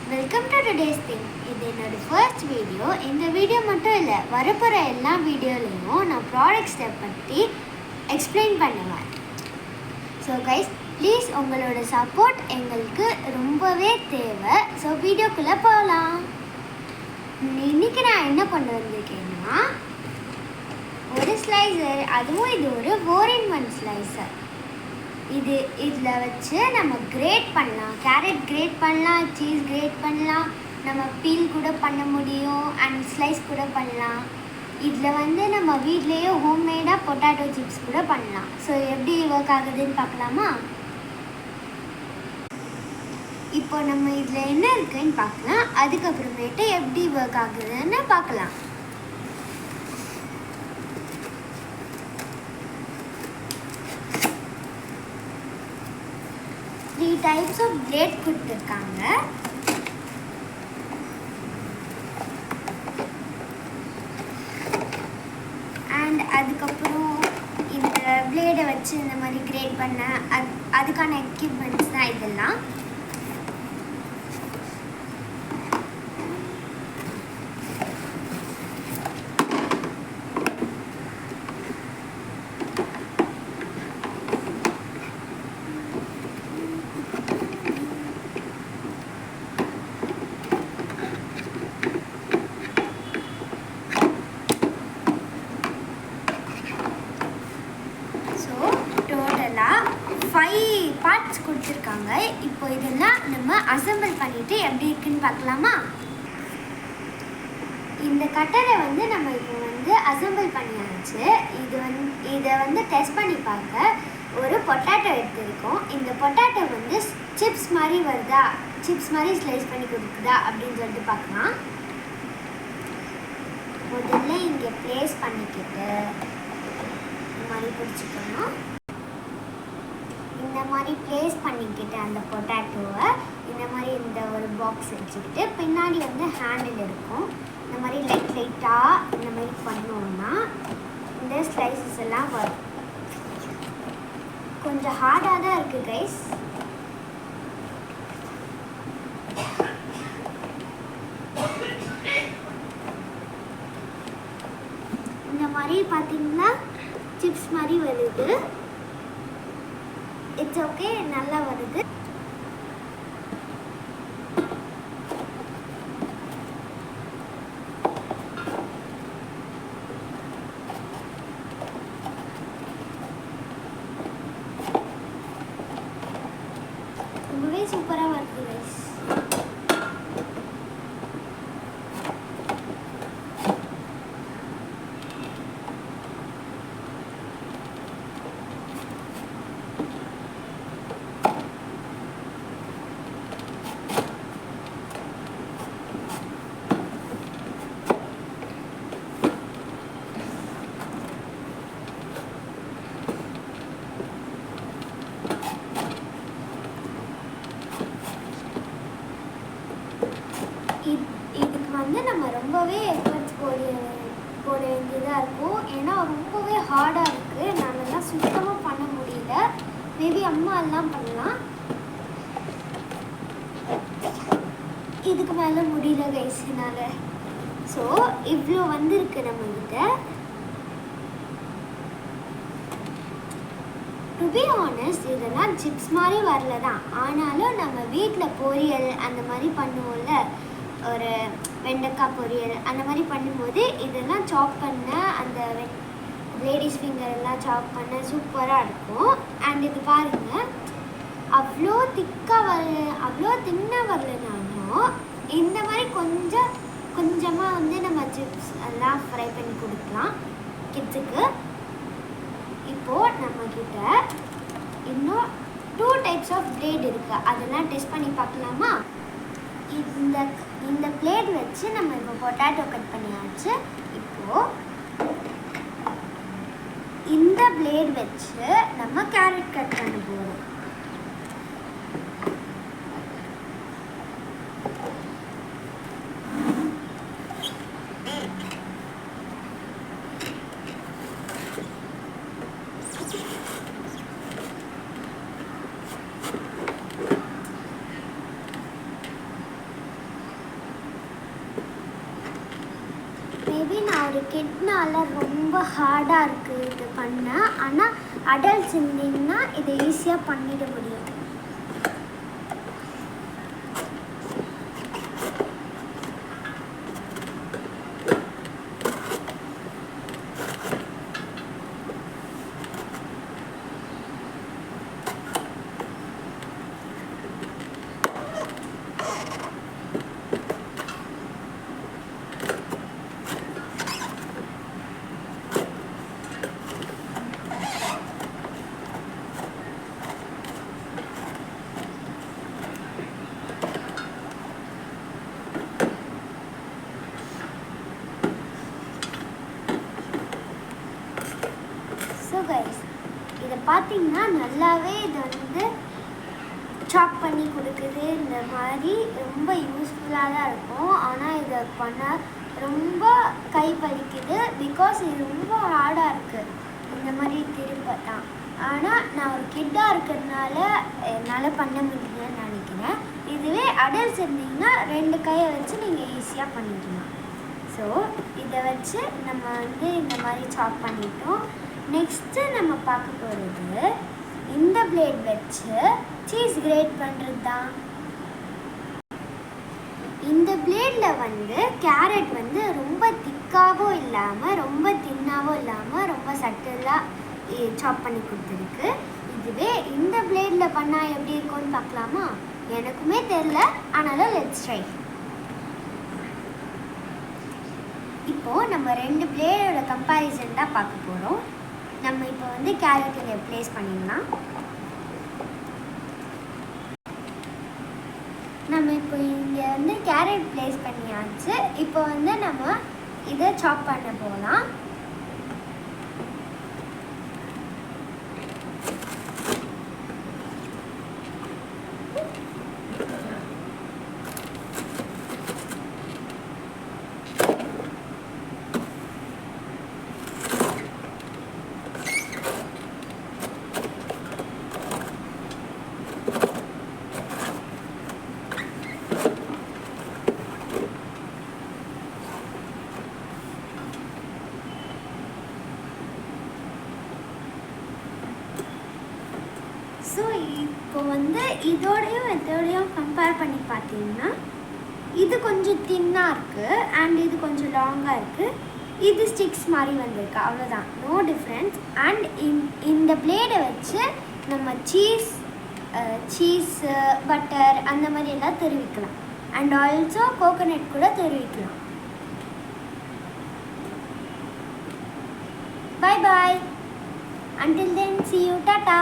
Welcome to today's thing. இது என்னோட first video. இந்த வீடியோ மட்டும் இல்லை, வரப்போகிற எல்லா வீடியோலையும் நான் ப்ராடக்ட்ஸை பற்றி எக்ஸ்பிளைன் பண்ணுவேன். ஸோ கைஸ், ப்ளீஸ் உங்களோட சப்போர்ட் எங்களுக்கு ரொம்பவே தேவை. ஸோ வீடியோக்குள்ளே போகலாம். இன்றைக்கி நான் என்ன கொண்டு வந்திருக்கேன்னா, ஒரு ஸ்லைசர், அதுவும் இது ஒரு 4-in-1 ஸ்லைசர். இதில் வச்சு நம்ம கிரேட் பண்ணலாம், கேரட் கிரேட் பண்ணலாம், சீஸ் கிரேட் பண்ணலாம், நம்ம பீல் கூட பண்ண முடியும் அண்ட் ஸ்லைஸ் கூட பண்ணலாம். இதில் நம்ம வீட்லேயே ஹோம்மேடாக பொட்டேட்டோ சிப்ஸ் கூட பண்ணலாம். ஸோ எப்படி ஒர்க் ஆகுதுன்னு பார்க்கலாமா? இப்போ நம்ம இதில் என்ன இருக்குன்னு பார்க்கலாம், அதுக்கப்புறமேட்டு எப்படி ஒர்க் ஆகுதுன்னு பார்க்கலாம். 3 types of blade கொடுத்துருக்காங்க. அண்ட் அதுக்கப்புறம் இந்த பிளேடை வச்சு இந்த மாதிரி கிரேட் பண்ண அதுக்கான எக்யூப்மெண்ட்ஸ் தான் இதெல்லாம். டோட்டலாக 5 பார்ட்ஸ் கொடுத்துருக்காங்க. இப்போ இதெல்லாம் நம்ம அசம்பிள் பண்ணிவிட்டு எப்படி இருக்குன்னு பார்க்கலாமா? இந்த கட்டரை நம்ம இப்போ அசம்பிள் பண்ணியாச்சு. இதை டெஸ்ட் பண்ணி பார்க்க ஒரு பொட்டேட்டோ எடுத்துருக்கோம். இந்த பொட்டேட்டோ சிப்ஸ் மாதிரி வருதா, சிப்ஸ் மாதிரி ஸ்லைஸ் பண்ணி கொடுக்குதா அப்படின்னு சொல்லிட்டு பார்க்கலாம். முதல்ல இங்கே ப்ளேஸ் பண்ணிக்கிட்டு இந்த மாதிரி பிடிச்சிக்கணும். இந்த மாதிரி ப்ளேஸ் பண்ணிக்கிட்டு அந்த பொட்டேட்டோவை இந்த மாதிரி இந்த ஒரு பாக்ஸ் வச்சுக்கிட்டு பின்னாடி ஹேண்டில் இருக்கும். இந்த மாதிரி லைட்டாக இந்த மாதிரி பண்ணோம்னா இந்த ஸ்லைசஸ் எல்லாம் வரும். கொஞ்சம் ஹார்டாக தான் இருக்குது கைஸ். இந்த மாதிரி பார்த்தீங்கன்னா சிப்ஸ் மாதிரி வருது. இட்ஸ் ஓகே, நல்லா வருது. ரொம்பவே சூப்பராக வருது கைஸ். இதுக்கு நம்ம ரொம்பவே எஃபர்ட்ஸ் போட வேண்டியதாக இருக்கும். ஏன்னா ரொம்பவே ஹார்டாக இருக்குது. நானெல்லாம் சுத்தமாக பண்ண முடியல. மேபி அம்மா எல்லாம் பண்ணலாம். இதுக்கு மேலே முடியல கைஸ்னால. ஸோ இவ்வளோ வந்திருக்கு நம்மகிட்ட. டு பி ஆனஸ்ட், இதெல்லாம் சிப்ஸ் மாதிரி வரல தான். ஆனாலும் நம்ம வீட்டில் பொரியல் அந்த மாதிரி பண்ணுவோம்ல, ஒரு வெண்டைக்காய் பொரியல் அந்த மாதிரி பண்ணும்போது இதெல்லாம் சாப் பண்ண அந்த லேடிஸ் ஃபிங்கர் எல்லாம் சாப் பண்ண சூப்பராக இருக்கும். அண்ட் இது பாருங்கள், அவ்வளோ திக்காக அவ்வளோ தின்னாக வரலனாலும் இந்த மாதிரி கொஞ்சமாக நம்ம சிப்ஸ் எல்லாம் ஃப்ரை பண்ணி கொடுக்கலாம் கிட்ஸுக்கு. இப்போது நம்மக்கிட்ட இன்னும் 2 types ஆஃப் பிளேட் இருக்குது. அதெல்லாம் டெஸ்ட் பண்ணி பார்க்கலாமா? இந்த பிளேட் வச்சு நம்ம இப்போ பொட்டேட்டோ கட் பண்ணியாச்சு. இப்போது இந்த பிளேட் வச்சு நம்ம கேரட் கட் பண்ண போகிறோம். மேபி நான் ஒரு கிட்னால ரொம்ப ஹார்டாக இருக்குது இது பண்ண. ஆனால் அடல்ட்ஸ் இருந்தீங்கன்னா இதை ஈஸியாக பண்ணிட முடியும். ஸோ கைஸ், இதை பார்த்தீங்கன்னா நல்லாவே இது வந்து சாப் பண்ணி கொடுக்குது. இந்த மாதிரி ரொம்ப யூஸ்ஃபுல்லாக தான் இருக்கும். ஆனால் இதை பண்ணால் ரொம்ப கை வலிக்குது. பிகாஸ் இது ரொம்ப ஹார்டாக இருக்குது இந்த மாதிரி திரும்ப தான். ஆனால் நான் ஒரு கிட்டாக இருக்கிறதுனால என்னால் பண்ண முடியலன்னு நினைக்கிறேன். இதுவே அடல்ட்ஸ் இருந்தீங்கன்னா 2 கையை வச்சு நீங்கள் ஈஸியாக பண்ணிடலாம். ஸோ இதை வச்சு நம்ம வந்து இந்த மாதிரி சாப் பண்ணிட்டோம். நெக்ஸ்ட்டு நம்ம பார்க்க போகிறது இந்த பிளேட் வச்சு சீஸ் கிரேட் பண்ணுறது தான். இந்த பிளேடில் வந்து கேரட் வந்து ரொம்ப திக்காகவும் இல்லாமல் ரொம்ப தின்னாகவும் இல்லாமல் ரொம்ப சட்டிலாக சாப் பண்ணி கொடுத்துருக்கு. இதுவே இந்த பிளேடில் பண்ணால் எப்படி இருக்கும்னு பார்க்கலாமா? எனக்குமே தெரில, ஆனாலும் லெட்ஸ் ட்ரை. இப்போது நம்ம 2 பிளேடோட கம்பேரிசன் தான் பார்க்க போகிறோம். நம்ம இப்போ வந்து கேரட் இதை ப்ளேஸ் பண்ணிடலாம். நம்ம இப்போ இங்கே வந்து கேரட் ப்ளேஸ் பண்ணியாச்சு. இப்போ வந்து நம்ம இதை சாப் பண்ண போகலாம். ஸோ இப்போ வந்து இதோடையும் கம்பேர் பண்ணி பார்த்தீங்கன்னா இது கொஞ்சம் தின்னாக இருக்குது அண்ட் இது கொஞ்சம் லாங்காக இருக்குது. இது ஸ்டிக்ஸ் மாதிரி வந்திருக்கு, அவ்வளோதான், நோ டிஃப்ரென்ஸ். அண்ட் இந்த பிளேடை வச்சு நம்ம சீஸ் பட்டர் அந்த மாதிரி எல்லாம் தெரிவிக்கலாம். அண்ட் ஆல்சோ கோகோனட் கூட தெரிவிக்கலாம். Bye bye. Until then, see you. Tata.